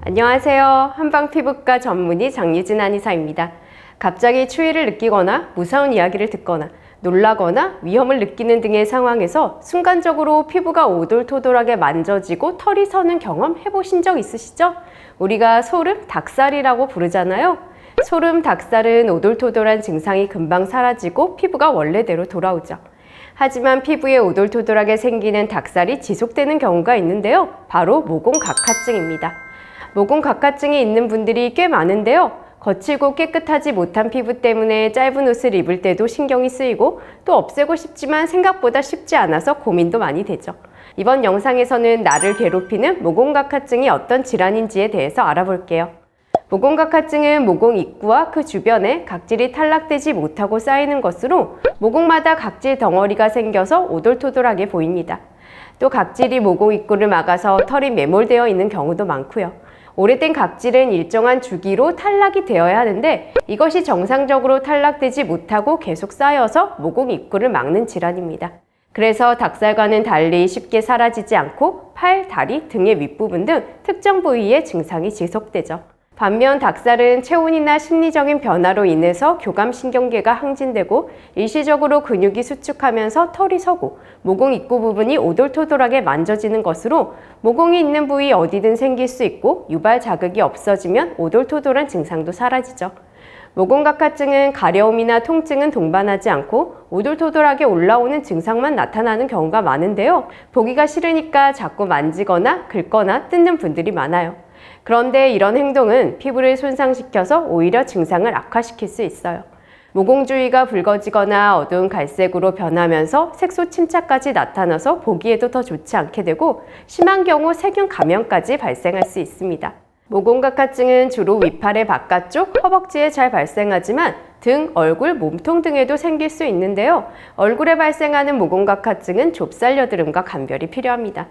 안녕하세요. 한방피부과 전문의 장유진 한의사입니다. 갑자기 추위를 느끼거나 무서운 이야기를 듣거나 놀라거나 위험을 느끼는 등의 상황에서 순간적으로 피부가 오돌토돌하게 만져지고 털이 서는 경험 해보신 적 있으시죠? 우리가 소름, 닭살이라고 부르잖아요. 소름, 닭살은 오돌토돌한 증상이 금방 사라지고 피부가 원래대로 돌아오죠. 하지만 피부에 오돌토돌하게 생기는 닭살이 지속되는 경우가 있는데요. 바로 모공각화증입니다. 모공각화증이 있는 분들이 꽤 많은데요. 거칠고 깨끗하지 못한 피부 때문에 짧은 옷을 입을 때도 신경이 쓰이고 또 없애고 싶지만 생각보다 쉽지 않아서 고민도 많이 되죠. 이번 영상에서는 나를 괴롭히는 모공각화증이 어떤 질환인지에 대해서 알아볼게요. 모공각화증은 모공 입구와 그 주변에 각질이 탈락되지 못하고 쌓이는 것으로 모공마다 각질 덩어리가 생겨서 오돌토돌하게 보입니다. 또 각질이 모공 입구를 막아서 털이 매몰되어 있는 경우도 많고요. 오래된 각질은 일정한 주기로 탈락이 되어야 하는데 이것이 정상적으로 탈락되지 못하고 계속 쌓여서 모공 입구를 막는 질환입니다. 그래서 닭살과는 달리 쉽게 사라지지 않고 팔, 다리, 등의 윗부분 등 특정 부위에 증상이 지속되죠. 반면 닭살은 체온이나 심리적인 변화로 인해서 교감신경계가 항진되고 일시적으로 근육이 수축하면서 털이 서고 모공 입구 부분이 오돌토돌하게 만져지는 것으로 모공이 있는 부위 어디든 생길 수 있고 유발 자극이 없어지면 오돌토돌한 증상도 사라지죠. 모공각화증은 가려움이나 통증은 동반하지 않고 오돌토돌하게 올라오는 증상만 나타나는 경우가 많은데요. 보기가 싫으니까 자꾸 만지거나 긁거나 뜯는 분들이 많아요. 그런데 이런 행동은 피부를 손상시켜서 오히려 증상을 악화시킬 수 있어요. 모공 주위가 붉어지거나 어두운 갈색으로 변하면서 색소 침착까지 나타나서 보기에도 더 좋지 않게 되고 심한 경우 세균 감염까지 발생할 수 있습니다. 모공각화증은 주로 위팔의 바깥쪽, 허벅지에 잘 발생하지만 등, 얼굴, 몸통 등에도 생길 수 있는데요. 얼굴에 발생하는 모공각화증은 좁쌀여드름과 감별이 필요합니다.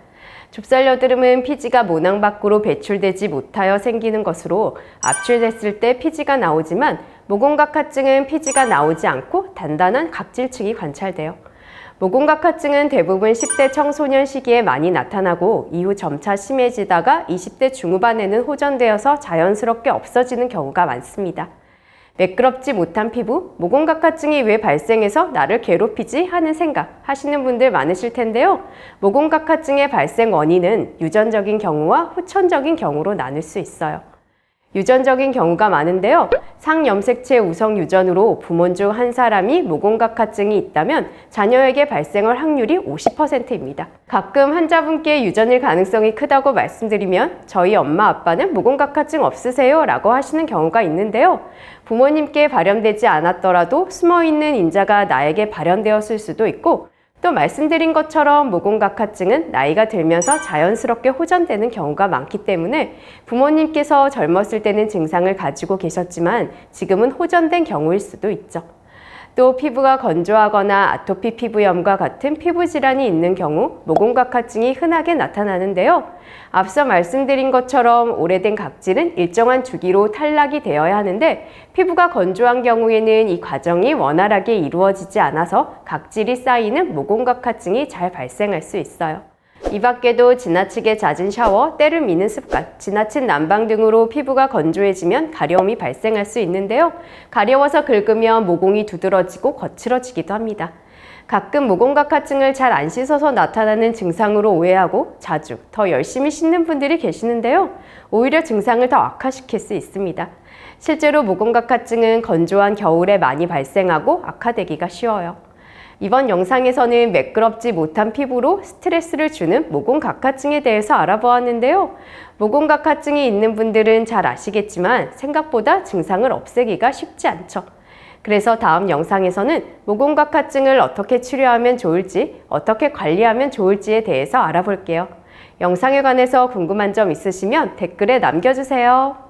좁쌀여드름은 피지가 모낭 밖으로 배출되지 못하여 생기는 것으로 압출됐을 때 피지가 나오지만 모공각화증은 피지가 나오지 않고 단단한 각질층이 관찰돼요. 모공각화증은 대부분 10대 청소년 시기에 많이 나타나고 이후 점차 심해지다가 20대 중후반에는 호전되어서 자연스럽게 없어지는 경우가 많습니다. 매끄럽지 못한 피부, 모공각화증이 왜 발생해서 나를 괴롭히지 하는 생각 하시는 분들 많으실 텐데요. 모공각화증의 발생 원인은 유전적인 경우와 후천적인 경우로 나눌 수 있어요. 유전적인 경우가 많은데요. 상염색체 우성 유전으로 부모 중 한 사람이 모공각화증이 있다면 자녀에게 발생할 확률이 50%입니다. 가끔 환자분께 유전일 가능성이 크다고 말씀드리면 저희 엄마 아빠는 모공각화증 없으세요? 라고 하시는 경우가 있는데요. 부모님께 발현되지 않았더라도 숨어있는 인자가 나에게 발현되었을 수도 있고 또 말씀드린 것처럼 모공각화증은 나이가 들면서 자연스럽게 호전되는 경우가 많기 때문에 부모님께서 젊었을 때는 증상을 가지고 계셨지만 지금은 호전된 경우일 수도 있죠. 또 피부가 건조하거나 아토피 피부염과 같은 피부 질환이 있는 경우 모공각화증이 흔하게 나타나는데요. 앞서 말씀드린 것처럼 오래된 각질은 일정한 주기로 탈락이 되어야 하는데 피부가 건조한 경우에는 이 과정이 원활하게 이루어지지 않아서 각질이 쌓이는 모공각화증이 잘 발생할 수 있어요. 이 밖에도 지나치게 잦은 샤워, 때를 미는 습관, 지나친 난방 등으로 피부가 건조해지면 가려움이 발생할 수 있는데요. 가려워서 긁으면 모공이 두드러지고 거칠어지기도 합니다. 가끔 모공각화증을 잘 안 씻어서 나타나는 증상으로 오해하고 자주 더 열심히 씻는 분들이 계시는데요. 오히려 증상을 더 악화시킬 수 있습니다. 실제로 모공각화증은 건조한 겨울에 많이 발생하고 악화되기가 쉬워요. 이번 영상에서는 매끄럽지 못한 피부로 스트레스를 주는 모공각화증에 대해서 알아보았는데요. 모공각화증이 있는 분들은 잘 아시겠지만 생각보다 증상을 없애기가 쉽지 않죠. 그래서 다음 영상에서는 모공각화증을 어떻게 치료하면 좋을지, 어떻게 관리하면 좋을지에 대해서 알아볼게요. 영상에 관해서 궁금한 점 있으시면 댓글에 남겨주세요.